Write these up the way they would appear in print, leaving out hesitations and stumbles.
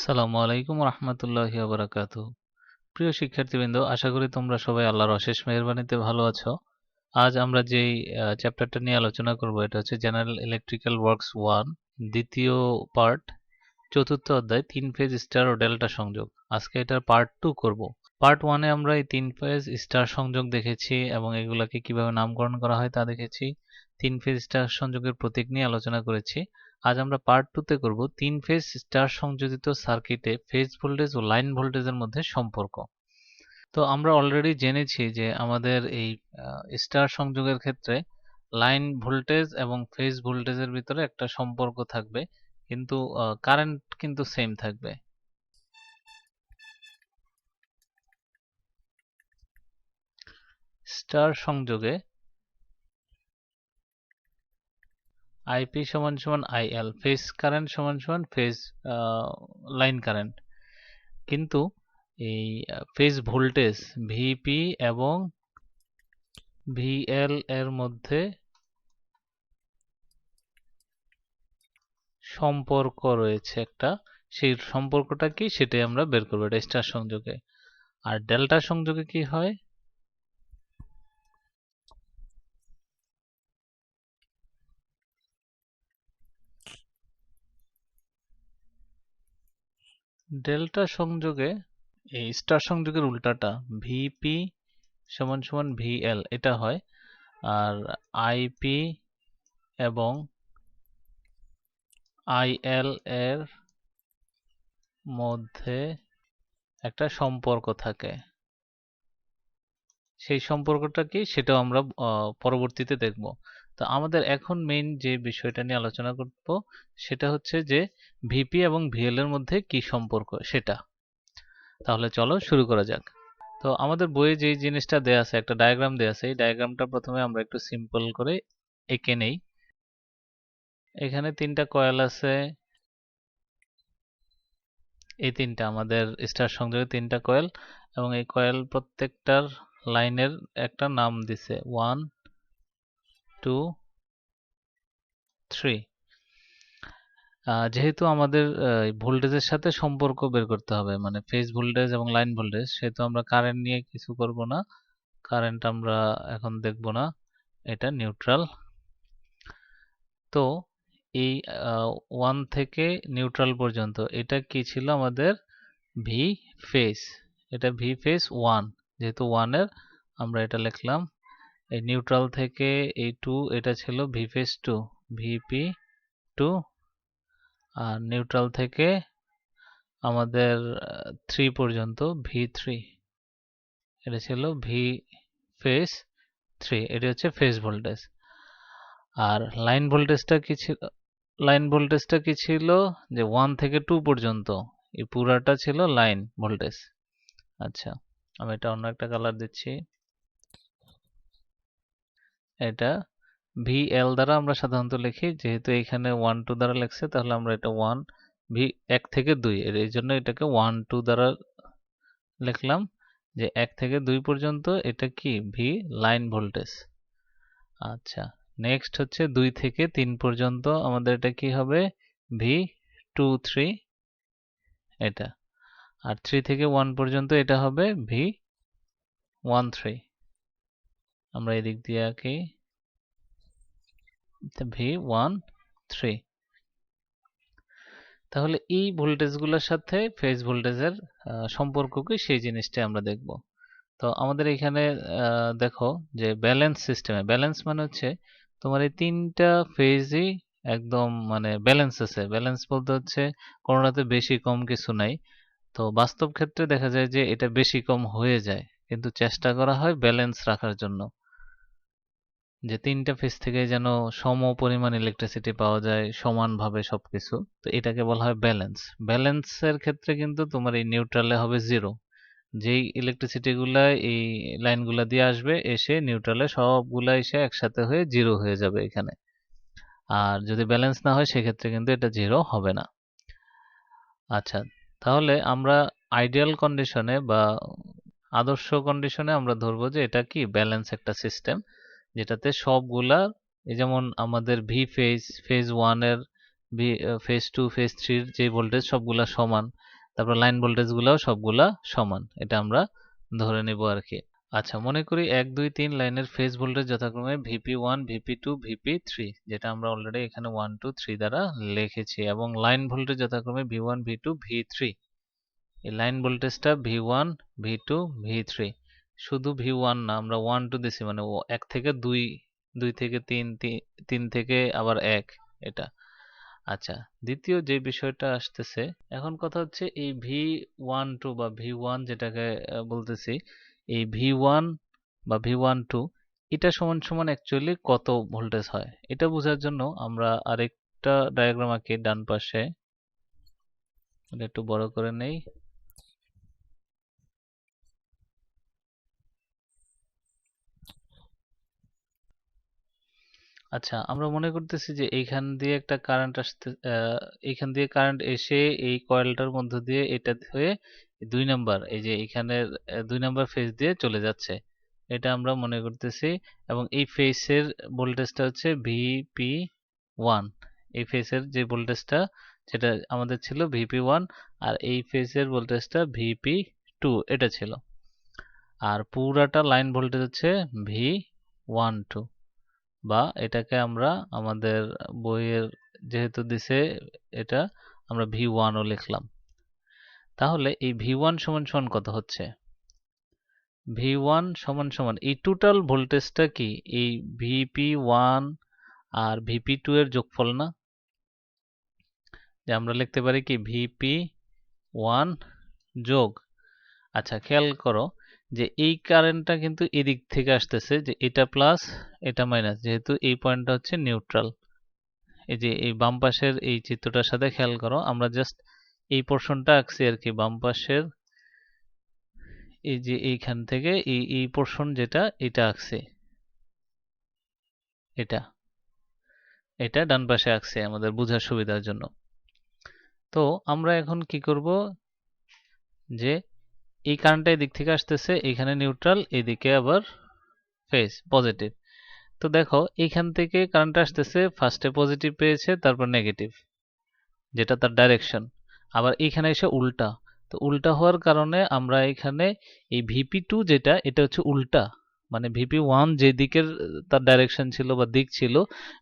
আসসালামু আলাইকুম রহমতুল্লাহি ওয়া বারাকাতুহু। প্রিয় শিক্ষার্থীবৃন্দ, আশা করি তোমরা সবাই আল্লাহর অশেষ মেহেরবানিতে ভালো আছো। আজ আমরা যেই চ্যাপ্টারটা নিয়ে আলোচনা করব এটা হচ্ছে জেনারেল ইলেকট্রিক্যাল ওয়ার্কস 1, দ্বিতীয় পার্ট, চতুর্থ অধ্যায়, 3 ফেজ স্টার ও ডেল্টা সংযোগ। আজকে এটার পার্ট 2 করব। পার্ট 1-এ আমরা এই 3 ফেজ স্টার সংযোগ দেখেছি এবং এগুলাকে কিভাবে নামকরণ করা হয় তা দেখেছি। 3 ফেজ স্টার সংযোগের প্রতীক নিয়ে আলোচনা করেছি। আজ আমরা পার্ট 2-তে করব 3 ফেজ স্টার সংযোজিত সার্কিটে ফেজ ভোল্টেজ ও লাইন ভোল্টেজের মধ্যে সম্পর্ক। তো আমরা অলরেডি জেনেছি যে আমাদের এই স্টার সংযোগের ক্ষেত্রে লাইন ভোল্টেজ এবং ফেজ ভোল্টেজের ভিতরে একটা সম্পর্ক থাকবে, কিন্তু কারেন্ট কিন্তু সেম থাকবে। স্টার সংযোগে আইপি সমান সমান আইএল, ফেজ কারেন্ট সমান সমান ফেজ লাইন কারেন্ট, কিন্তু এই ফেজ ভোল্টেজ ভিপি এবং ভিএল এর মধ্যে সম্পর্ক রয়েছে একটা। সেই সম্পর্কটা কি সেটাই আমরা বের করবো এটা স্টার সংযোগে। আর ডেল্টা সংযোগে কি হয়, ডেল্টা সংযোগে এই স্টার সংযোগের উল্টাটা, ভিপি সমান সমান ভিএল এটা হয়। আর আইপি এবং আইএল এর মধ্যে একটা সম্পর্ক থাকে। সেই সম্পর্কটা কি সেটাও আমরা পরবর্তীতে দেখব। তো আমাদের এখন মেইন যে বিষয়টা নিয়ে আলোচনা করব সেটা হচ্ছে যে ভিপি এবং ভিএল এর মধ্যে কি সম্পর্ক সেটা। তাহলে চলো শুরু করা যাক। তো আমাদের বইয়ে যে জিনিসটা দেয়া আছে, একটা ডায়াগ্রাম দেয়া আছে, এই ডায়াগ্রামটা প্রথমে আমরা একটু সিম্পল করে এঁকে নেই। এখানে 3টা কয়েল আছে, এই 3টা আমাদের স্টার সংযোগে 3টা কয়েল, এবং এই কয়েল প্রত্যেকটার লাইনের একটা নাম দিছে 1 2 3। যেহেতু আমাদের ভোল্টেজের সাথে সম্পর্ক বের করতে হবে, মানে ফেজ ভোল্টেজ এবং লাইন ভোল্টেজ, সেহেতু আমরা কারেন্ট নিয়ে কিছু করব না। কারেন্ট আমরা এখন দেখব না, এটা নিউট্রাল। তো এই 1 থেকে নিউট্রাল পর্যন্ত এটা কি ছিল আমাদের ভি ফেজ, এটা ভি ফেজ 1, যেহেতু 1 এর আমরা এটা লিখলাম। এই নিউট্রাল থেকে এই 2 এটা ছিল ভি ফেজ 2, ভিপি 2। আর নিউট্রাল থেকে আমাদের 3 পর্যন্ত ভি3, এটা ছিল ভি ফেজ 3, এটা হচ্ছে ফেজ ভোল্টেজ। আর লাইন ভোল্টেজটা কি ছিল, লাইন ভোল্টেজটা কি ছিল যে 1 থেকে 2 পর্যন্ত এই পুরাটা ছিল লাইন ভোল্টেজ। আচ্ছা, আমি এটা অন্য একটা কালার দিচ্ছি। এটা ভিএল দ্বারা আমরা সাধারণত লিখি, যেহেতু এখানে 1 2 দ্বারা লেখছে তাহলে আমরা এটা 1 ভি 1 থেকে 2, এই জন্য এটাকে 1 2 দ্বারা লিখলাম, যে 1 থেকে 2 পর্যন্ত এটা কি ভি লাইন ভোল্টেজ। আচ্ছা, নেক্সট হচ্ছে 2 থেকে 3 পর্যন্ত আমাদের এটা কি হবে, ভি 2 3 এটা। আর 3 থেকে 1 পর্যন্ত এটা হবে ভি 1 3। আমরা এদিক দিয়ে আঁকি ভি 1 3। তাহলে এই ভোল্টেজগুলোর সাথে ফেজ ভোল্টেজের সম্পর্ক কি সেই জিনিসটা আমরা দেখব। তো আমাদের এখানে দেখো যে ব্যালেন্স সিস্টেমে, ব্যালেন্স মানে হচ্ছে তোমার এই 3টা ফেজই একদম মানে ব্যালেন্স আছে। ব্যালেন্স বলতে হচ্ছে কোনোটাতে বেশি কম কিছু নাই। তো বাস্তব ক্ষেত্রে দেখা যায় যে এটা বেশি কম হয়ে যায়, কিন্তু চেষ্টা করা হয় ব্যালেন্স রাখার জন্য, যে 3টা ফেজ থেকে যেন সম পরিমাণ ইলেকট্রিসিটি পাওয়া যায় সমানভাবে সবকিছু। তো এটাকে বলা হয় ব্যালেন্স। ব্যালেন্সের ক্ষেত্রে কিন্তু তোমার এই নিউট্রালে হবে 0, যেই ইলেকট্রিসিটি গুলা এই লাইনগুলা দিয়ে আসবে এসে নিউট্রালে সবগুলা এসে একসাথে হয়ে 0 হয়ে যাবে এখানে। আর যদি ব্যালেন্স না হয় সেক্ষেত্রে কিন্তু এটা 0 হবে না। আচ্ছা, তাহলে আমরা আইডিয়াল কন্ডিশনে বা আদর্শ কন্ডিশনে আমরা ধরবো যে এটা কি ব্যালেন্স একটা সিস্টেম, যেটাতে সবগুলা, এই যেমন আমাদের ভি ফেজ, ফেজ 1 এর, ফেজ 2 ফেজ 3 এর যে ভোল্টেজ সবগুলা সমান, তারপর লাইন ভোল্টেজ গুলাও সবগুলা সমান, এটা আমরা ধরে নেব আর কি। আচ্ছা, মনে করি 1 2 3 লাইনের ফেজ ভোল্টেজ যথাক্রমে VP1 VP2 VP3, যেটা আমরা অলরেডি এখানে 1 2 3 দ্বারা লিখেছি, এবং লাইন ভোল্টেজ যথাক্রমে V1 V2 V3। এই লাইন ভোল্টেজটা V1 V2 V3, শুধু V1 না, আমরা 1 2 দিছি, মানে 1 থেকে 2, 2 থেকে 3, 3 থেকে আবার 1, এটা। আচ্ছা, দ্বিতীয় যে বিষয়টা আসতেছে, এখন কথা হচ্ছে এই V12 বা V1 যেটাকে বলতেছি, এই V1 বা V12 এটা সমান সমান অ্যাকচুয়ালি কত ভোল্টেজ হয়, এটা বোঝার জন্য আমরা আরেকটা ডায়াগ্রাম আঁকি ডান পাশে। এটা একটু বড় করে নেই। আচ্ছা, আমরা মনে করতেছি যে এইখান দিয়ে একটা কারেন্ট আসতে, এইখান দিয়ে কারেন্ট এসে এই কয়েলটার মধ্য দিয়ে এটা হয়ে 2 নাম্বার, এই যে এইখানের 2 নাম্বার ফেজ দিয়ে চলে যাচ্ছে, এটা আমরা মনে করতেছি। এবং এই ফেজের ভোল্টেজটা হচ্ছে VP1, এই ফেজের যে ভোল্টেজটা যেটা আমাদের ছিল VP1, আর এই ফেজের ভোল্টেজটা VP2 এটা ছিল, আর পুরাটা লাইন ভোল্টেজ হচ্ছে V12, বা এটাকে আমরা আমাদের বইয়ের যেহেতু দিছে এটা, আমরা V1 ও লিখলাম। তাহলে এই V1 সমান সমান কত হচ্ছে? V1 সমান সমান এই টোটাল ভোল্টেজটা কি এই VP1 আর VP2 এর যোগফল না? যে আমরা লিখতে পারি কি VP1 যোগ, আচ্ছা খেয়াল করো যে এই কারেন্টটা কিন্তু এদিক থেকে আসতেছে, যে এটা প্লাস এটা মাইনাস, যেহেতু এই পয়েন্টটা হচ্ছে নিউট্রাল। এই যে এই বাম পাশের এই চিত্রটার সাথে খেয়াল করো, আমরা জাস্ট এই পোর্শনটা আঁকছি আর কি, বাম পাশের এই যে এইখান থেকে এই পোর্শন যেটা এটা আঁকছি, এটা এটা ডান পাশে আঁকছি আমাদের বোঝার সুবিধার জন্য। তো আমরা এখন কি করব, যে এই কারেন্টটা এদিক থেকে আসতেছে, এখানে নিউট্রাল, এদিকে আবার ফেজ পজিটিভ। তো দেখো এইখান থেকে কারেন্ট আসতেছে, ফার্স্টে পজিটিভ পেয়েছে, তারপর নেগেটিভ, যেটা তার ডাইরেকশন। আবার এখানে এসে উল্টা, তো উল্টা হওয়ার কারণে আমরা এখানে এই VP2 যেটা, এটা হচ্ছে উল্টা, মানে VP1 যে দিকের তার ডাইরেকশন ছিল বা দিক ছিল,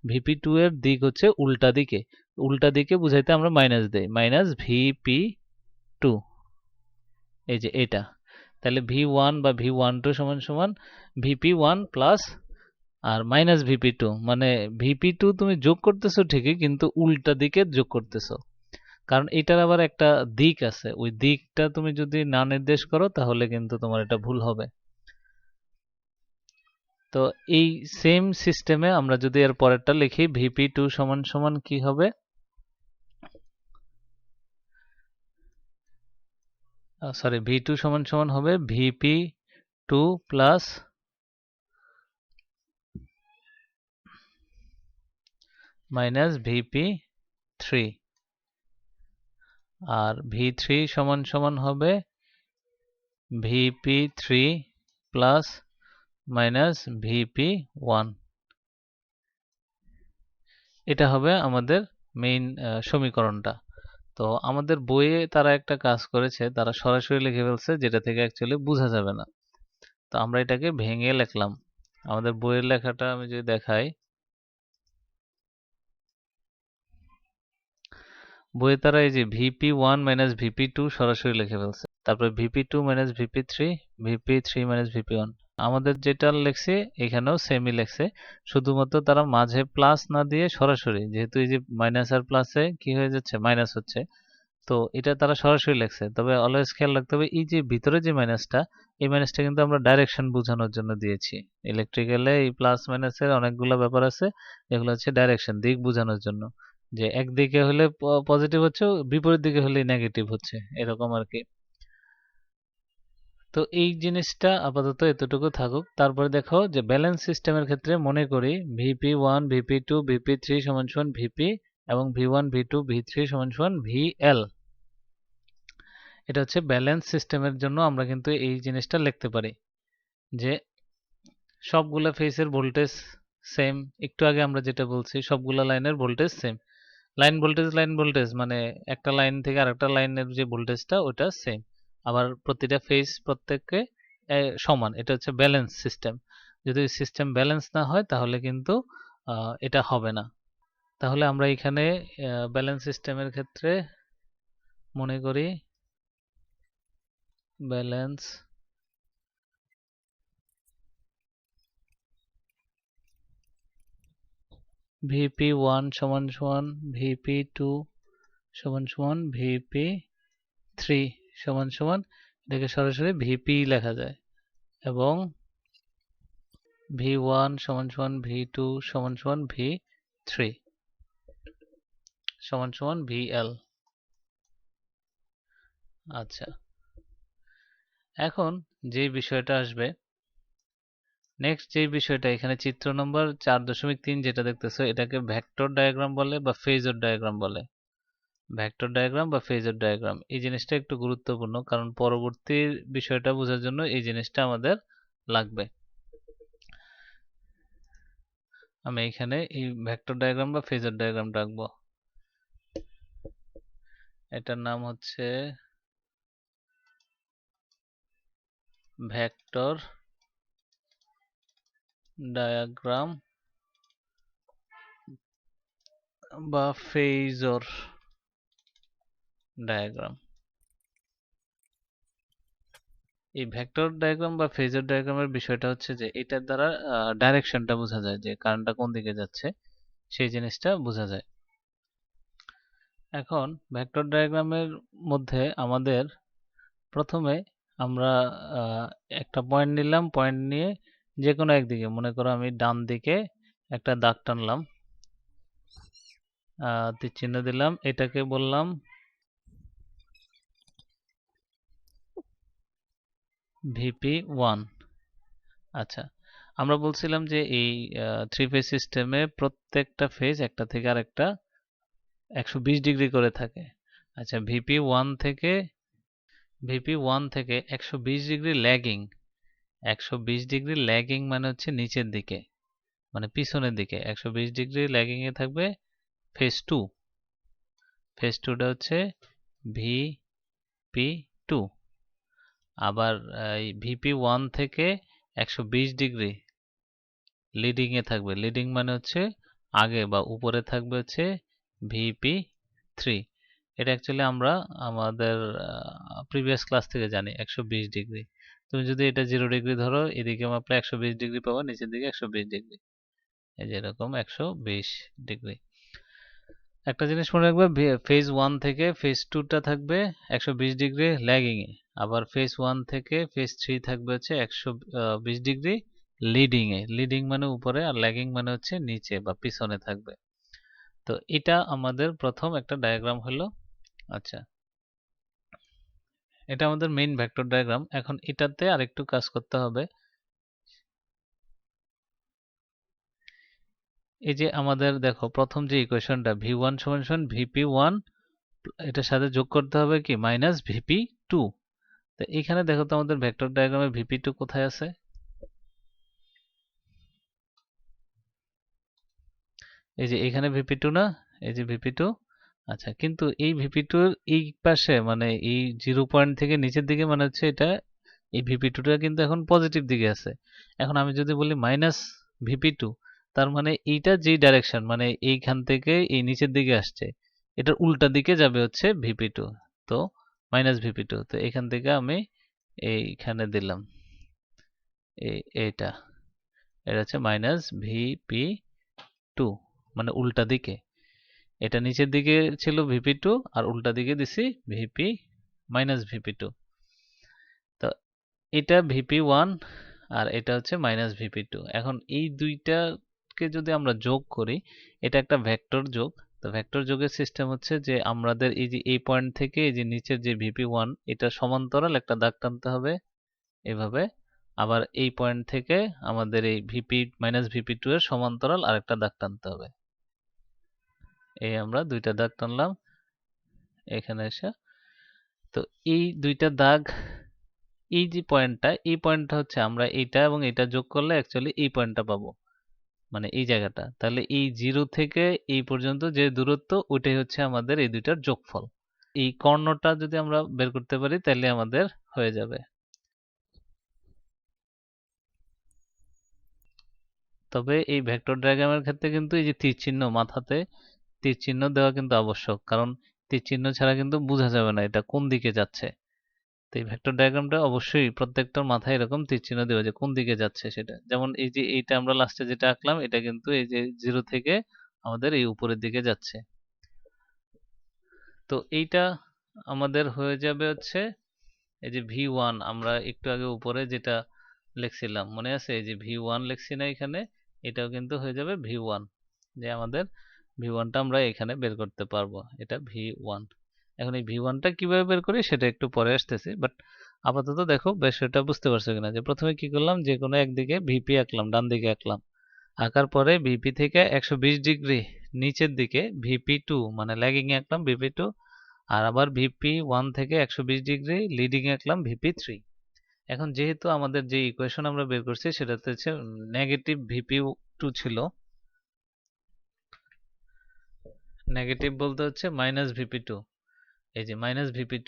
VP2 এর দিক হচ্ছে উল্টা দিকে। উল্টা দিকে বুঝাইতে আমরা মাইনাস দেই, মাইনাস VP2, এই যে এটা। তাহলে V1 বা V12 সমান সমান VP1 প্লাস আর মাইনাস VP2, মানে VP2 তুমি যোগ করতেছো ঠিকই, কিন্তু উল্টা দিকে যোগ করতেছো, কারণ এটার আবার একটা দিক আছে, ওই দিকটা তুমি যদি না নির্দেশ করো তাহলে কিন্তু তোমার এটা ভুল হবে। তো এই সেম সিস্টেমে আমরা যদি এর পরেরটা লিখি, VP2 সমান সমান কি হবে, সরি V2 সমান সমান হবে VP2 প্লাস মাইনাস VP3, আর V3 সমান সমান হবে VP3 প্লাস মাইনাস VP1। এটা হবে আমাদের মেইন সমীকরণটা। তো আমাদের বইয়ে তারা একটা কাজ করেছে, তারা সরাসরি লিখে ফেলছে, যেটা থেকে অ্যাকচুয়ালি বোঝা যাবে না। তো আমরা এটাকে ভেঙে লিখলাম। আমাদের বইয়ের লেখাটা আমি যদি দেখাই, বইয়ে তারা এই যে VP1 মাইনাস VP2 সরাসরি লিখে ফেলছে, তারপরে VP2 minus VP3, VP3 minus VP1। আমাদের যেটা লেখছে এখানেও সেমই লেখছে, শুধুমাত্র তারা মাঝে প্লাস না দিয়ে সরাসরি, যেহেতু এই যে মাইনাস আর প্লাসে কি হয়ে যাচ্ছে, মাইনাস হচ্ছে, তো এটা তারা সরাসরি লেখছে। তবে অলওয়েজ খেয়াল রাখতে হবে, এই যে ভিতরে যে মাইনাসটা, এই মাইনাসটা কিন্তু আমরা ডাইরেকশন বোঝানোর জন্য দিয়েছি। ইলেকট্রিক্যালে এই প্লাস মাইনাসের অনেকগুলো ব্যাপার আছে, এগুলো হচ্ছে ডাইরেকশন, দিক বোঝানোর জন্য, যে একদিকে হলে পজিটিভ হচ্ছে, বিপরীত দিকে হলে নেগেটিভ হচ্ছে, এরকম আর কি। তো এই জিনিসটা আপাতত এতটুকু থাকুক। তারপরে দেখো যে ব্যালেন্স সিস্টেমের ক্ষেত্রে মনে করি VP1 VP2 VP3 সমান সমান VP, এবং V1 V2 V3 সমান সমান VL। এটা হচ্ছে ব্যালেন্স সিস্টেমের জন্য আমরা কিন্তু এই জিনিসটা লিখতে পারি, যে সবগুলা ফেজের ভোল্টেজ সেম, একটু আগে আমরা যেটা বলছি সবগুলা লাইনের ভোল্টেজ সেম, লাইন ভোল্টেজ মানে একটা লাইন থেকে আরেকটা লাইনের যে ভোল্টেজটা ওটা সেম, আবার প্রতিটা ফেজ প্রত্যেককে সমান, এটা হচ্ছে ব্যালেন্স সিস্টেম। যদি সিস্টেম ব্যালেন্স না হয় তাহলে কিন্তু এটা হবে না। তাহলে আমরা এখানে ব্যালেন্স সিস্টেমের ক্ষেত্রে মনে করি ব্যালেন্স VP1 সমান সমান VP2 সমান সমান VP3 সমান সমান, এটাকে সরাসরি VP লেখা যায়, এবং V1 সমান সমান V2 সমান সমান V3 সমান সমান VL। আচ্ছা, এখন যে বিষয়টা আসবে নেক্সট, যে বিষয়টা এখানে চিত্র নম্বর 4.3 যেটা দেখতেছো, এটাকে ভেক্টর ডায়াগ্রাম বলে বা ফেজর ডায়াগ্রাম বলে। ভেক্টর ডায়াগ্রাম বা ফেজর ডায়াগ্রাম, এই জিনিসটা একটু গুরুত্বপূর্ণ, কারণ পরবর্তী বিষয়টা বোঝার জন্য এই জিনিসটা আমাদের লাগবে। আমি এখানে এই ভেক্টর ডায়াগ্রাম বা ফেজর ডায়াগ্রাম রাখবো, এটার নাম হচ্ছে ভেক্টর ডায়াগ্রাম বা ফেজর ডায়াগ্রাম। এই ভেক্টর ডায়াগ্রাম বা ফেজর ডায়াগ্রামের বিষয়টা হচ্ছে যে এটার দ্বারা ডাইরেকশনটা বোঝা যায়, যে কারেন্টটা কোন দিকে যাচ্ছে সেই জিনিসটা বোঝা যায়। এখন ভেক্টর ডায়াগ্রামের মধ্যে আমাদের প্রথমে আমরা একটা পয়েন্ট নিলাম, পয়েন্ট নিয়ে যে কোনো একদিকে, মনে করো আমি ডান দিকে একটা দাগ টানলাম, তীর চিহ্ন দিলাম, এটাকে বললাম VP1। আচ্ছা, আমরা বলছিলাম যে এই থ্রি ফেজ সিস্টেমে প্রত্যেকটা ফেজ একটা থেকে আরেকটা 120 ডিগ্রি করে থাকে। আচ্ছা, VP1 থেকে 120 ডিগ্রি ল্যাগিং, 120 ডিগ্রি ল্যাগিং মানে হচ্ছে নিচের দিকে, মানে পিছনের দিকে 120 ডিগ্রি ল্যাগিং এ থাকবে ফেজ 2। ফেজ 2টা হচ্ছে VP2। আবার এই VP1 থেকে 120 ডিগ্রি লিডিং এ থাকবে, লিডিং মানে হচ্ছে আগে বা উপরে থাকবে হচ্ছে VP3। এটা অ্যাকচুয়ালি আমরা আমাদের প্রিভিয়াস ক্লাস থেকে জানি 120 ডিগ্রি। তুমি যদি এটা 0 ডিগ্রি ধরো, এদিকে মাপলে 120 ডিগ্রি পাবা, নিচের দিকে 120 ডিগ্রি, এই যে এরকম 120 ডিগ্রি। একটা জিনিস মনে রাখবে, ফেজ 1 থেকে ফেজ 2টা থাকবে 120 ডিগ্রি ল্যাগিং এ, আবার ফেজ 1 থেকে ফেজ 3 থাকবে হচ্ছে 120 ডিগ্রি লিডিং এ। লিডিং মানে উপরে, আর ল্যাগিং মানে হচ্ছে নিচে বা পিছনে থাকবে। তো এটা আমাদের প্রথম একটা ডায়াগ্রাম হলো। আচ্ছা, এটা আমাদের মেইন ভেক্টর ডায়াগ্রাম। এখন এটাতে আরেকটু কাজ করতে হবে। এই যে আমাদের দেখো প্রথম যে ইকুয়েশনটা V1 সমান সমান VP1, এটার সাথে যোগ করতে হবে কি মাইনাস VP2। তো এখানে দেখো তো আমাদের ভেক্টর ডায়াগ্রামে VP2 কোথায় আছে? এই যে এখানে VP2 না, এই যে VP2। আচ্ছা, কিন্তু এই VP2 এর এই পাশে মানে এই 0 পয়েন্ট থেকে নিচের দিকে, মানে হচ্ছে এটা এই VP2টা কিন্তু এখন পজিটিভ দিকে আছে। এখন আমি যদি বলি মাইনাস VP2, তার মানে এইটা যে ডাইরেকশন, মানে এইখান থেকে এই নিচের দিকে আসছে, এটার উল্টা দিকে যাবে হচ্ছে VP2। তো মাইনাস VP2, তো এখান থেকে আমি এইখানে দিলাম এটা, এটা হচ্ছে মাইনাস VP2, মানে উল্টা দিকে। এটা নিচের দিকে ছিল VP2 আর উল্টা দিকে দিছি VP মাইনাস VP2। তো এটা VP1 আর এটা হচ্ছে মাইনাস VP2। এখন এই দুইটাকে যদি আমরা যোগ করি, এটা একটা ভেক্টর যোগ। তো ভেক্টর যোগের সিস্টেম হচ্ছে যে আমাদের এই যে এই পয়েন্ট থেকে এই যে নিচের যে VP1, এটা সমান্তরাল একটা দাগ টানতে হবে এভাবে। আবার এই পয়েন্ট থেকে আমাদের এই VP মাইনাস VP2 এর সমান্তরাল আরেকটা দাগ টানতে হবে। এই আমরা দুইটা দাগ টানলাম এখানে এসে। তো এই দুইটা দাগ, এই যে পয়েন্টটা, এই পয়েন্টটা হচ্ছে আমরা এইটা এবং এটা যোগ করলে অ্যাকচুয়ালি এই পয়েন্টটা পাবো, মানে এই জায়গাটা, তাহলে এই 0 থেকে এই পর্যন্ত যে দূরত্ব ওইটাই হচ্ছে আমাদের এই দুইটার যোগফল। এই কর্ণটা যদি আমরা বের করতে পারি তাহলে আমাদের হয়ে যাবে। তবে এই ভেক্টর ডায়াগ্রামের ক্ষেত্রে কিন্তু এই যে তীর চিহ্ন, মাথাতে তীর চিহ্ন দেওয়া কিন্তু আবশ্যক, কারণ তীর চিহ্ন ছাড়া কিন্তু বোঝা যাবে না এটা কোন দিকে যাচ্ছে। তো এই ভেক্টর ডায়াগ্রামটা অবশ্যই প্রত্যেকটার মাথায় এরকম তীর চিহ্ন দেওয়া, যে কোন দিকে যাচ্ছে সেটা। যেমন এই যে এইটা আমরা লাস্টে যেটা আঁকলাম, এটা কিন্তু এই যে 0 থেকে আমাদের এই উপরের দিকে যাচ্ছে। তো এইটা আমাদের হয়ে যাবে হচ্ছে এই যে V1, আমরা একটু আগে উপরে যেটা লিখছিলাম মনে আছে, এই যে V1 লিখছি না এখানে, এটাও কিন্তু হয়ে যাবে V1, যে আমাদের V1টা আমরা এখানে বের করতে পারবো, এটা V1। এখন এই V1টা কিভাবে বের করি সেটা একটু পরে আসতেছে, বাট আপাতত দেখো বেশ এটা বুঝতে পারছো কিনা, যে প্রথমে কি করলাম, যে কোনো একদিকে ভিপি আঁকলাম, ডান দিকে আঁকলাম, আঁকার পরে ভিপি থেকে 120 ডিগ্রি নিচের দিকে ভিপি2 মানে ল্যাগিং এ আঁকলাম ভিপি2, আর আবার ভিপি1 থেকে 120 ডিগ্রি লিডিং এ আঁকলাম ভিপি3। এখন যেহেতু আমাদের যে ইকুয়েশন আমরা বের করছি সেটাতে হচ্ছে নেগেটিভ ভিপি2 ছিল, নেগেটিভ বলতে হচ্ছে মাইনাস ভিপি2, এই যে মাইনাস ভিপি2।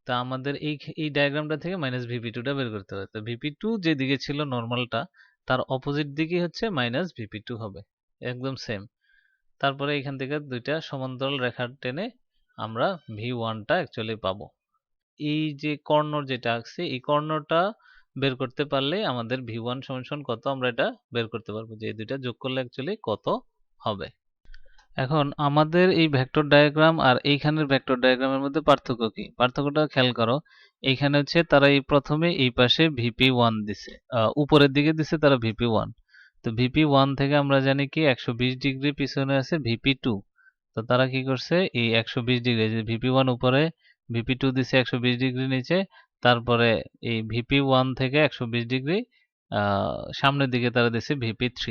তা আমাদের এই ডায়াগ্রামটা থেকে মাইনাস ভিপি2টা বের করতে হবে। তো ভিপি2 যেদিকে ছিল নর্মালটা, তার অপোজিট দিকে হচ্ছে মাইনাস ভিপি2 হবে, একদম সেম। তারপরে এখান থেকে দুইটা সমান্তরাল রেখা টেনে আমরা ভি1টা অ্যাকচুয়ালি পাবো। এই যে কর্ণ যেটা আঁকছি, এই কর্ণটা বের করতে পারলে আমাদের ভি1 সমান সমান কত আমরা এটা বের করতে পারবো, যে এই দুইটা যোগ করলে অ্যাকচুয়ালি কত হবে। এখন আমাদের এই ভেক্টর ডায়াগ্রাম আর এইখানের ভেক্টর ডায়াগ্রামের মধ্যে পার্থক্য কি, পার্থক্যটা খেয়াল করো। এইখানে হচ্ছে তারা এই প্রথমে এই পাশে ভিপি1 দিছে, উপরের দিকে দিছে তারা ভিপি1। তো ভিপি1 থেকে আমরা জানি কি 120 ডিগ্রি পিছনে আছে ভিপি2। তো তারা কি করছে, এই 120 ডিগ্রি, যে ভিপি1 উপরে, ভিপি2 দিছে 120 ডিগ্রি নিচে, তারপরে এই ভিপি1 থেকে 120 ডিগ্রি সামনের দিকে তারা দিছে ভিপি3।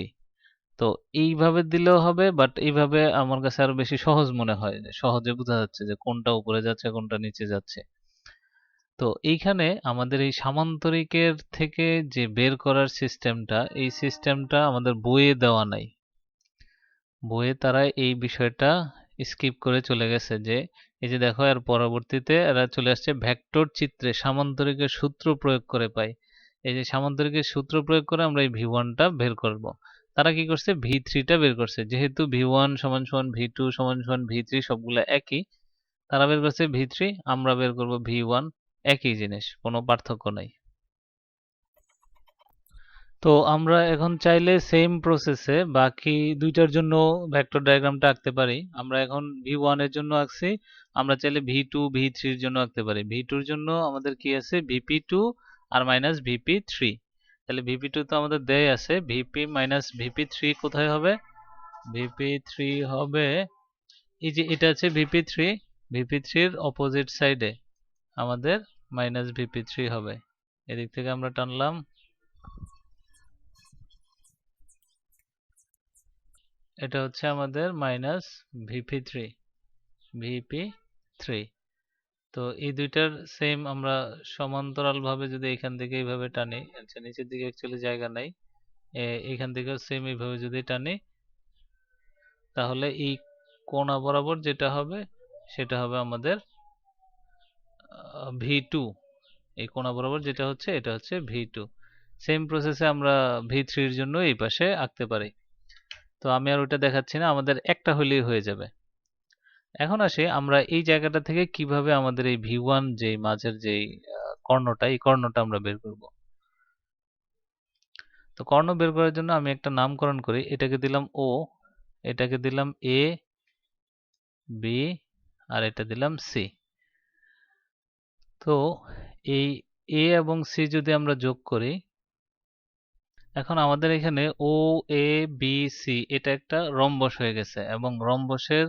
তো এইভাবে দিলেও হবে, বাট এইভাবে আমার কাছে আরো বেশি সহজ মনে হয়, যে সহজে বোঝা যাচ্ছে যে কোনটা উপরে যাচ্ছে কোনটা নিচে যাচ্ছে। তো এইখানে আমাদের এই সামান্তরিকের থেকে যে বের করার সিস্টেমটা, এই সিস্টেমটা আমাদের বইয়ে দেওয়া নাই। বইয়ে তারা এই বিষয়টা স্কিপ করে চলে গেছে, যে এই যে দেখো এর পরবর্তীতে এরা চলে আসছে ভেক্টর চিত্রে সামান্তরিকের সূত্র প্রয়োগ করে পাই। এই যে সামান্তরিকের সূত্র প্রয়োগ করে আমরা এই ভি1টা বের করব। তারা কি করছে, ভি3টা বের করছে, যেহেতু ভি1 সমান সমান ভি2 সমান সমান ভি3 সবগুলো একই, তারা বের করছে ভি3, আমরা বের করব ভি1, একই জিনিস, কোনো পার্থক্য নাই। তো আমরা এখন চাইলে সেম প্রসেসে বাকি দুইটার জন্য ভেক্টর ডায়াগ্রামটা আঁকতে পারি। আমরা এখন ভি1 এর জন্য আঁকছি, আমরা চাইলে ভি2 ভি3 এর জন্য আঁকতে পারি। ভি2 এর জন্য আমাদের কি আছে, ভিপি2 আর মাইনাস ভিপি3। তাহলে ভিপি2 তো আমাদের দেয় আছে, ভিপি মাইনাস ভিপি3 কোথায় হবে, ভিপি3 হবে এই যে এটা আছে ভিপি3, ভিপি3 এর অপোজিট সাইডে আমাদের মাইনাস ভিপি3 হবে। এদিক থেকে আমরা টানলাম, এটা হচ্ছে আমাদের মাইনাস ভিপি3, ভিপি3। তো এই দুইটার সেম আমরা সমান্তরাল ভাবে যদি এখান থেকে এইভাবে টানি, আচ্ছা নিচের দিকে অ্যাকচুয়ালি জায়গা নাই, এখান থেকেও সেম এইভাবে যদি টানি, তাহলে এই কোণা বরাবর যেটা হবে সেটা হবে আমাদের ভি2। এই কোণা বরাবর যেটা হচ্ছে এটা হচ্ছে ভি2। সেম প্রসেসে আমরা ভি3 এর জন্য এই পাশে আঁকতে পারি। তো আমি আর ওটা দেখাচ্ছি না, আমাদের একটা হলেই হয়ে যাবে। এখন আসি আমরা এই জায়গাটা থেকে কিভাবে আমাদের এই ভি1 যে মাঝের যে কর্ণটা, এই কর্ণটা আমরা বের করব। তো কর্ণ বের করার জন্য আমি একটা নামকরণ করি, এটাকে দিলাম ও, এটাকে দিলাম এ, বি, আর এটা দিলাম সি। তো এই এ এবং সি যদি আমরা যোগ করি, এখন আমাদের এখানে ও এ বি সি এটা একটা রম্বস হয়ে গেছে, এবং রম্বসের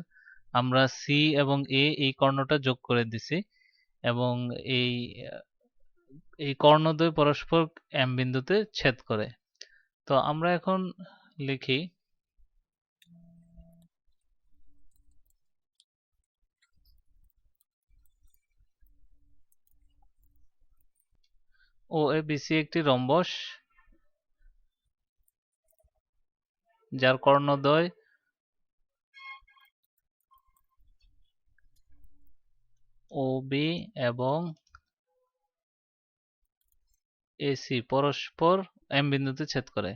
আমরা সি এবং এ এই কর্ণটা যোগ করে দিছি, এবং এই এই কর্ণদ্বয় পরস্পর এম বিন্দুতে ছেদ করে। তো আমরা এখন লিখি ও এ বি সি একটি রম্বস, যার কর্ণদ্বয় OB এবং AC পরস্পর M বিন্দুতে ছেদ করে।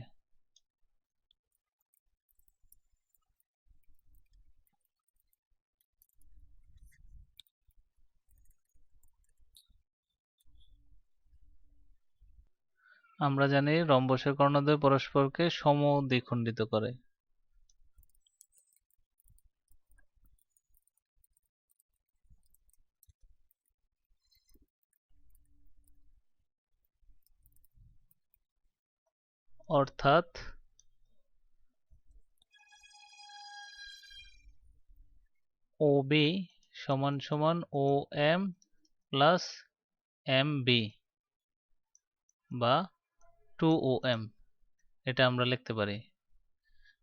আমরা জানি রম্বসের কর্ণদ্বয় পরস্পরকে সমদ্বিখণ্ডিত করে। অর্থাৎ OB সমান সমান OM প্লাস MB বা 2OM, এটা আমরা লিখতে পারি।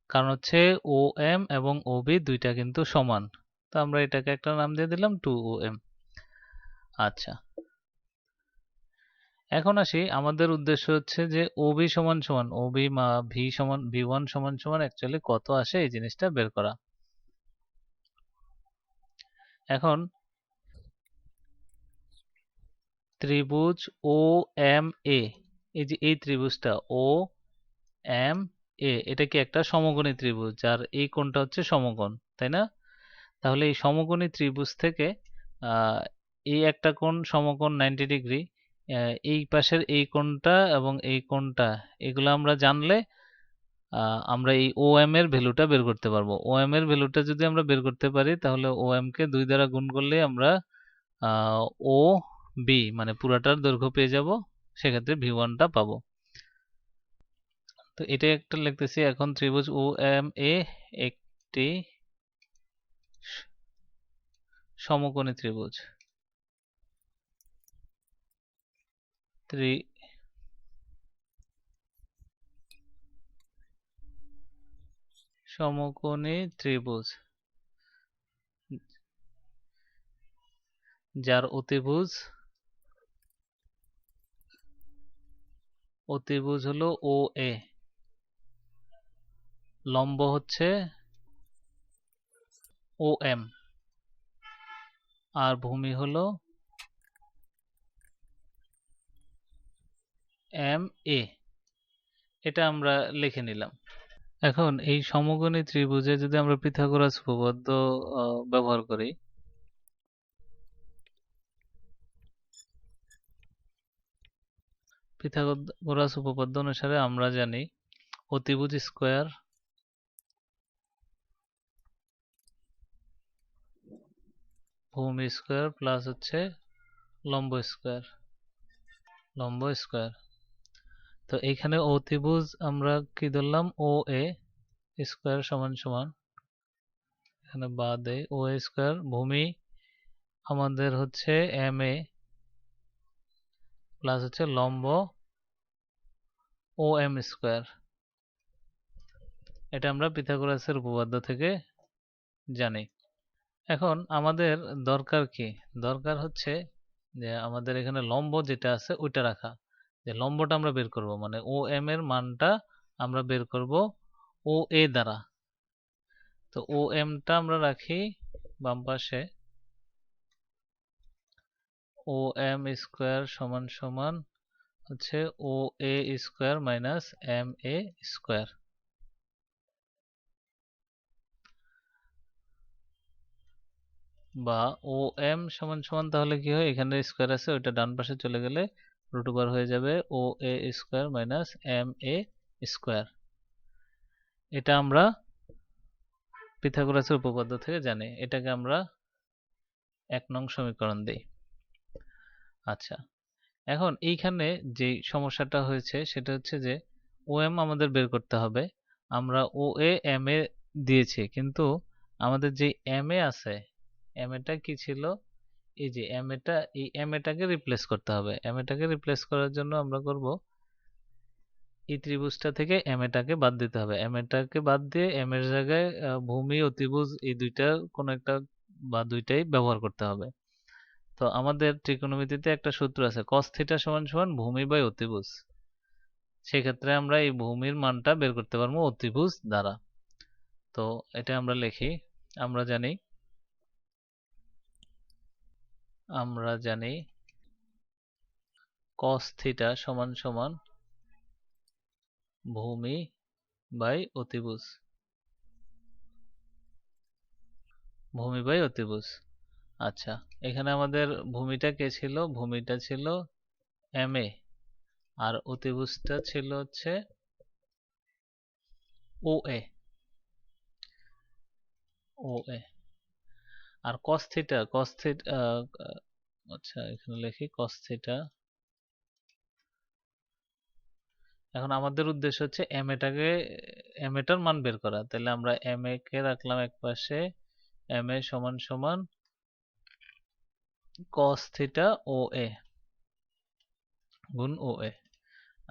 কারণ হচ্ছে OM এবং OB দুইটা কিন্তু সমান, তো আমরা এটাকে একটা নাম দিয়ে দিলাম 2OM। আচ্ছা, এখন আসি, আমাদের উদ্দেশ্য হচ্ছে যে OB সমান সমান OB মা V সমান V1 সমান সমান অ্যাকচুয়ালি কত আসে এই জিনিসটা বের করা। এখন ত্রিভুজ OMA, এই যে এই ত্রিভুজটা OMA, এটা কি একটা সমকোণী ত্রিভুজ যার এই কোণটা হচ্ছে সমকোণ, তাই না? তাহলে এই সমকোণী ত্রিভুজ থেকে এই একটা কোণ সমকোণ 90 ডিগ্রি, এই পাশের এই কোণটা এবং এই কোণটা, এগুলো আমরা জানলে আমরা এই OM এর ভ্যালুটা বের করতে পারবো। OM এর ভ্যালুটা যদি আমরা বের করতে পারি তাহলে OM কে 2 দ্বারা গুণ করলে আমরা OB মানে পুরাটার দৈর্ঘ্য পেয়ে যাব, সেক্ষেত্রে V1 টা পাবো। তো এটা একটা লিখতেছি। এখন ত্রিভুজ OMA একটি সমকোণী ত্রিভুজ। সমকোণী ত্রিভুজ যার অতিভুজ হলো OA, লম্ব হচ্ছে OM, আর ভূমি হলো MA। এটা আমরা লিখে নিলাম। এখন এই সমকোণী ত্রিভুজে যদি আমরা পিথাগোরাস উপপাদ্য ব্যবহার করি, পিথাগোরাস উপপাদ্য অনুসারে আমরা জানি অতিভুজ স্কয়ার ভূমি স্কয়ার প্লাস হচ্ছে লম্ব স্কয়ার। তো এইখানে অতিভুজ আমরা কি ধরলাম OA স্কয়ার সমান সমান, এখানে বাদে OA স্কয়ার, ভূমি আমাদের হচ্ছে MA প্লাস হচ্ছে লম্ব OM স্কয়ার। এটা আমরা পিথাগোরাসের উপপাদ্য থেকে জানি। এখন আমাদের দরকার কি? দরকার হচ্ছে যে আমাদের এখানে লম্ব যেটা আছে ওইটা রাখা, যে লম্বটা আমরা বের করব, মানে OM এর মানটা আমরা বের করব OA দ্বারা। তো OM টা আমরা রাখি বাম পাশে, OM স্কয়ার সমান সমান হচ্ছে OA square minus MA square. বা OM সমান সমান তাহলে কি হয়, এখানে স্কয়ার আছে ওইটা ডান পাশে চলে গেলে রুট ওভার হয়ে যাবে OA square minus MA square. এটা আমরা পিথাগোরাসের উপপাদ্য থেকে জানি। এটাকে আমরা 1 নং সমীকরণ দেই। আচ্ছা, এখন এইখানে যে সমস্যাটা হয়েছে সেটা হচ্ছে যে OM আমাদের বের করতে হবে। আমরা OA MA দিয়েছি, কিন্তু আমাদের যে MA আছে, MA টা কি ছিল, এই যে MA টা, এই MA টাকে রিপ্লেস করতে হবে। MA টাকে রিপ্লেস করার জন্য আমরা করব এই ত্রিভুজটা থেকে MA টাকে বাদ দিতে হবে। MA টাকে বাদ দিয়ে M এর জায়গায় ভূমি অতিভুজ এই দুইটা কোন একটা বা দুইটাই ব্যবহার করতে হবে। তো আমাদের ত্রিকোণমিতিতে একটা সূত্র আছে cos থিটা সমান সমান ভূমি বাই অতিভুজ। সেক্ষেত্রে আমরা এই ভূমির মানটা বের করতে পারবো অতিভুজ দ্বারা। তো এটা আমরা লিখি, আমরা জানি cos থিটা সমান সমান ভূমি বাই অতিভুজ, ভূমি বাই অতিভুজ। আচ্ছা, এখানে আমাদের ভূমিটা কে ছিল? ভূমিটা ছিল MA, আর অতিভুজটা ছিল হচ্ছে OA। আর cos থিটা, আচ্ছা এখানে লিখি cos থিটা। এখন আমাদের উদ্দেশ্য হচ্ছে MA টার মান বের করা, তাহলে আমরা MA কে রাখলাম এক পাশে, MA সমান সমান cos থিটা OA গুণ OA।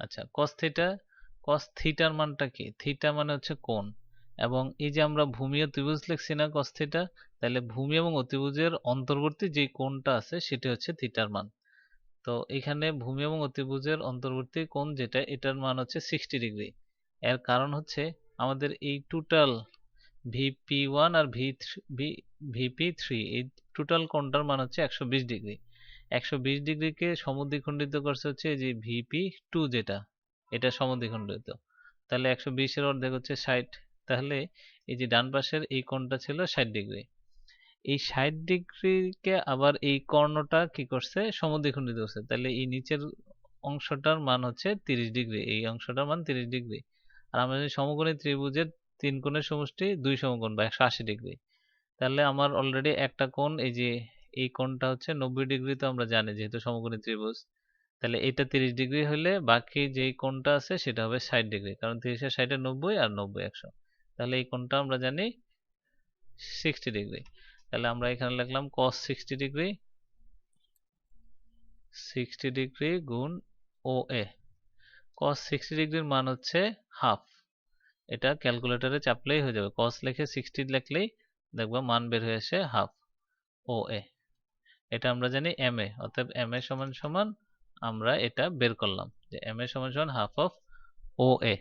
আচ্ছা, cos থিটার মানটা কি? থিটা মানে হচ্ছে কোণ, এবং এই যে আমরা ভূমি ও ত্রিভুজ লিখছি না cos থিটা, তাহলে ভূমি এবং অতিভুজের অন্তর্বর্তী যে কোণটা আছে সেটা হচ্ছে থিটার মান। তো এখানে ভূমি এবং অতিভুজের অন্তর্বর্তী কোণ যেটা, এটার মান হচ্ছে 60 ডিগ্রি। এর কারণ হচ্ছে আমাদের এই টোটাল VP1 আর VP3 এই টোটাল কোণটার মান হচ্ছে 120 ডিগ্রি। 120 ডিগ্রিকে সমদ্বিখণ্ডিত করছে হচ্ছে এই যে VP2 যেটা, এটা সমদ্বিখণ্ডিত। তাহলে 120 এর অর্ধেক হচ্ছে 60। তাহলে এই যে ডান পাশের এই কোণটা ছিল 60 ডিগ্রি। এই 60 ডিগ্রিকে আবার এই কর্ণটা কি করছে? সমদ্বিখণ্ডিত করছে। তাহলে এই নিচের অংশটার মান হচ্ছে 30 ডিগ্রি, এই অংশটার মান 30 ডিগ্রি। আর আমরা যদি সমকোণী ত্রিভুজের তিন কোণের সমষ্টি 2 সমকোণ বা 180 ডিগ্রি, তাহলে আমার অলরেডি একটা কোণ, এই যে এই কোণটা হচ্ছে 90 ডিগ্রি, তো আমরা জানি যেহেতু সমকোণী ত্রিভুজ। তাহলে এটা 30 ডিগ্রি হলে বাকি যেই কোণটা আছে সেটা হবে 60 ডিগ্রি, কারণ 30 আর 60 90, আর 90 100। তাহলে এই কোণটা আমরা জানি 60 ডিগ্রি। তাহলে আমরা এখানে লিখলাম cos 60 ডিগ্রি, 60 ডিগ্রি গুণ OA। cos 60 ডিগ্রির মান হচ্ছে হাফ। এটা ক্যালকুলেটরে চাপলেই হয়ে যাবে, cos লিখে 60 লিখলেই দেখবা মান বের হয়ে আসে হাফ OA। এটা আমরা জানি MA, অতএব MA সমান সমান আমরা এটা বের করলাম যে MA সমান সমান হাফ অফ OA।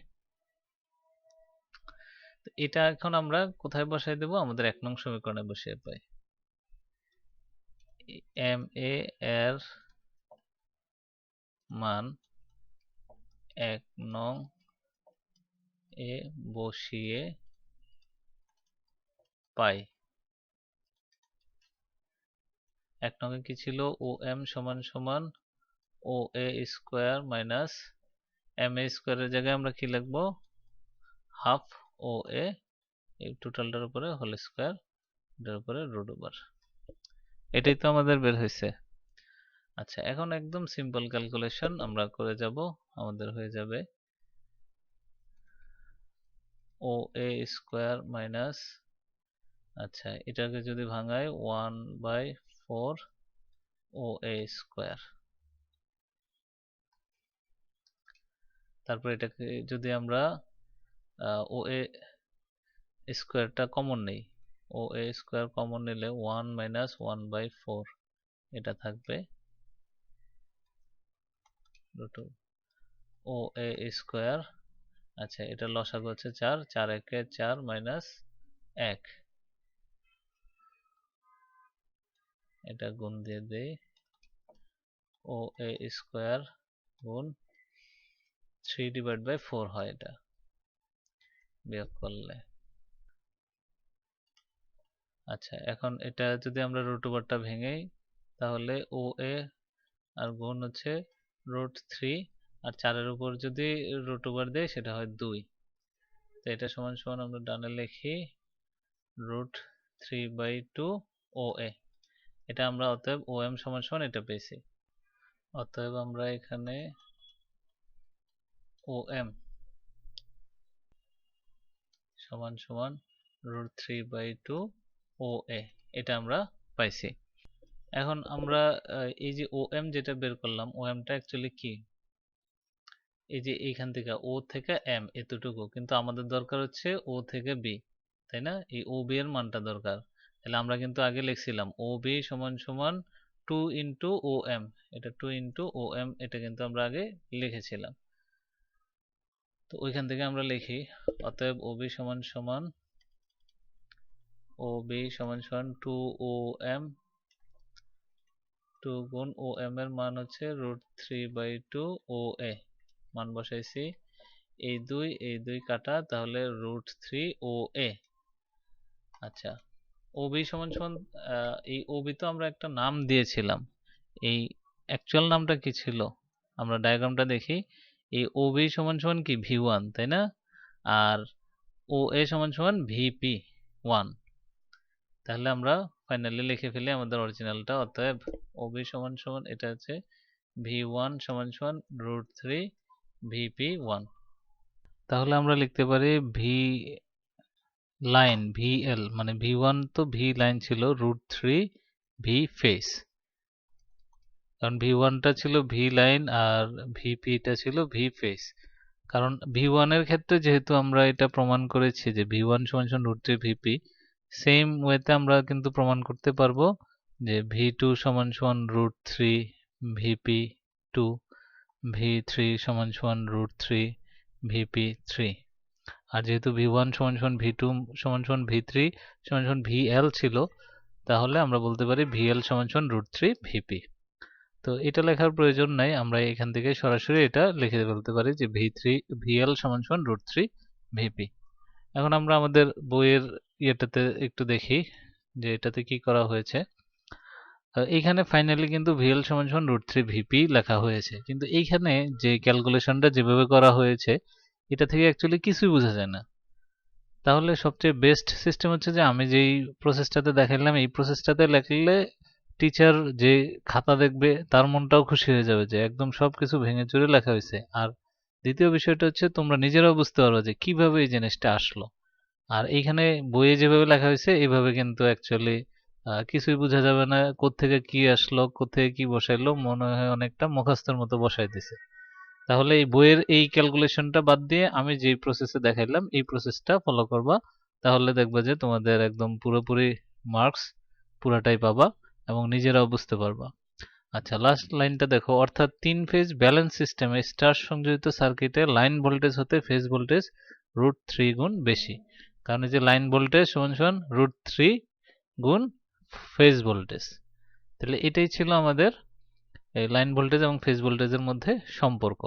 এটা এখন আমরা কোথায় বসাই দেব? আমাদের 1 নং সমীকরণে বসিয়ে পাই। MA এর মান 1 নং এ বসিয়ে পাই। 1 নং এ কি ছিল? OM সমান সমান OA স্কয়ার মাইনাস MA স্কয়ারের জায়গায় আমরা কি লিখব? হাফ OA, এই টোটালটার উপরে হোল স্কয়ার, এটার উপরে রুট ওভার। এটাই তো আমাদের বের হয়েছে। আচ্ছা, এখন একদম সিম্পল ক্যালকুলেশন আমরা করে যাব। আমাদের হয়ে যাবে OA স্কয়ার মাইনাস, আচ্ছা এটাকে যদি ভাঙাই 1/4 OA স্কয়ার। তারপর এটাকে যদি আমরা OA স্কয়ারটা কমন নেই, OA স্কয়ার কমন নিলে 1 মাইনাস 1/4 এটা থাকবে রুট OA স্কয়ার। আচ্ছা, এটা লসাগু হচ্ছে 4, 4 একে 4 মাইনাস 1, এটা গুণ দিয়ে দেই, OA স্কয়ার গুণ 3/4 হয়, এটা বিয়োগ করলে। আচ্ছা, এখন এটা যদি আমরা রুট ওভারটা ভেঙেই, তাহলে OA আর গুণ হচ্ছে √3, আর 4 এর উপর যদি রুট ওভার দেয় সেটা হয় 2। তো এটা সমান সমান আমরা ডানে লিখি √3/2 OA। এটা আমরা অতএব OM সমান সমান এটা পেয়েছি। অতএব আমরা এখানে OM সমান সমান √3/2 OA এটা আমরা পাইছি। এখন আমরা এই যে OM যেটা বের করলাম, OM টা অ্যাকচুয়ালি কি? এই যে এইখান থেকে O থেকে M এতটুকু, কিন্তু আমাদের দরকার হচ্ছে O থেকে B, তাই না? এই OB এর মানটা দরকার। তাহলে আমরা কিন্তু আগে লিখছিলাম OB সমান সমান 2 ইন্টু OM, এটা 2 ইন্টু OM, এটা কিন্তু আমরা আগে লিখেছিলাম। তো ওইখান থেকে আমরা লিখি, অতএব OB সমান সমান ও বি সমান সমান 2 2 গুণ ও এম এর মান হচ্ছে √3/2 ও এ মান বসাইছি। এই দুই কাটা, তাহলে √3 ও এ। আচ্ছা, ওবি সমান সমান এই ওবি তো আমরা একটা নাম দিয়েছিলাম, এই অ্যাকচুয়াল নামটা কি ছিল? আমরা ডায়াগ্রামটা দেখি। এই ওবি সমান সমান কি ভি1, তাই না? আর ও এ সমান সমান ভিপি 1। তাহলে আমরা ফাইনালি লিখে ফেলি আমাদের অরিজিনালটা। অতএব ওবি সমান সমান এটা হচ্ছে ভি1 সমান সমান √3 ভিপি 1। তাহলে আমরা লিখতে পারি ভি লাইন ভিএল, মানে ভি1 তো ভি লাইন ছিল √3 ভি ফেস, কারণ ভি1টা ছিল ভি লাইন আর ভিপিটা ছিল ভি ফেস। কারণ ভি1 এর ক্ষেত্রে যেহেতু আমরা এটা প্রমাণ করেছি যে ভি1 সমান সমান √3 ভিপি, সেম ওয়েতে আমরা কিন্তু প্রমাণ করতে পারবো যে ভি2 সমান সমান √3 ভিপি 2, ভি3 সমান সমান √3 ভিপি 3। আর যেহেতু ভি1 সমান সমান ভি2 সমান সমান ভি3 সমান সমান ভিএল ছিল, তাহলে আমরা বলতে পারি ভিএল সমান সমান √3 ভিপি। তো এটা লেখার প্রয়োজন নাই, আমরা এখান থেকে সরাসরি এটা লিখে ফেলতে পারি যে ভিএল সমান সমান √3 ভিপি। এখন আমরা আমাদের বইয়ের ইয়েটাতে একটু দেখি যে এটাতে কি করা হয়েছে। এইখানে ফাইনালি কিন্তু ভিএল সমান সমান √3 ভিপি লেখা হয়েছে, কিন্তু এইখানে যে ক্যালকুলেশনটা যেভাবে করা হয়েছে এটা থেকে অ্যাকচুয়ালি কিছুই বোঝা যায় না। তাহলে সবচেয়ে বেস্ট সিস্টেম হচ্ছে যে আমি যেই প্রসেসটাতে দেখালাম এই প্রসেসটাতে লেখলে টিচার যে খাতা দেখবে তার মনটাও খুশি হয়ে যাবে যে একদম সবকিছু ভেঙে চুরে লেখা হয়েছে। আর দ্বিতীয় বিষয়টা হচ্ছে তোমরা নিজেরাও বুঝতে পারবে যে কিভাবে এই জিনিসটা আসলো। আর এইখানে বইয়ে যেভাবে লেখা হয়েছে এইভাবে কিন্তু অ্যাকচুয়ালি কিছুই বোঝা যাবে না, কোত্থেকে কি আসলো কোত্থেকে কি বসাইলো, মনে হয় অনেকটা মুখস্থের মতো বসাই দিছে। তাহলে এই বইয়ের এই ক্যালকুলেশনটা বাদ দিয়ে আমি যেই প্রসেসে দেখাইলাম এই প্রসেসটা ফলো করবা, তাহলে দেখবা যে তোমাদের একদম পুরোপুরি মার্কস পুরাটাই পাবা এবং নিজেরাও বুঝতে পারবা। আচ্ছা, লাস্ট লাইনটা দেখো, অর্থাৎ 3 ফেজ ব্যালেন্স সিস্টেমে স্টার সংযোজিত সার্কিটে লাইন ভোল্টেজ হতে ফেজ ভোল্টেজ √3 গুণ বেশি। কারণ এই যে লাইন ভোল্টেজ সমান সমান √3 গুণ ফেজ ভোল্টেজ। তাহলে এটাই ছিল আমাদের এই লাইন ভোল্টেজ এবং ফেজ ভোল্টেজের মধ্যে সম্পর্ক।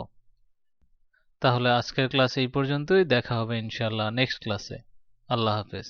তাহলে আজকের ক্লাস এই পর্যন্তই, দেখা হবে ইনশাআল্লাহ নেক্সট ক্লাসে। আল্লাহ হাফেজ।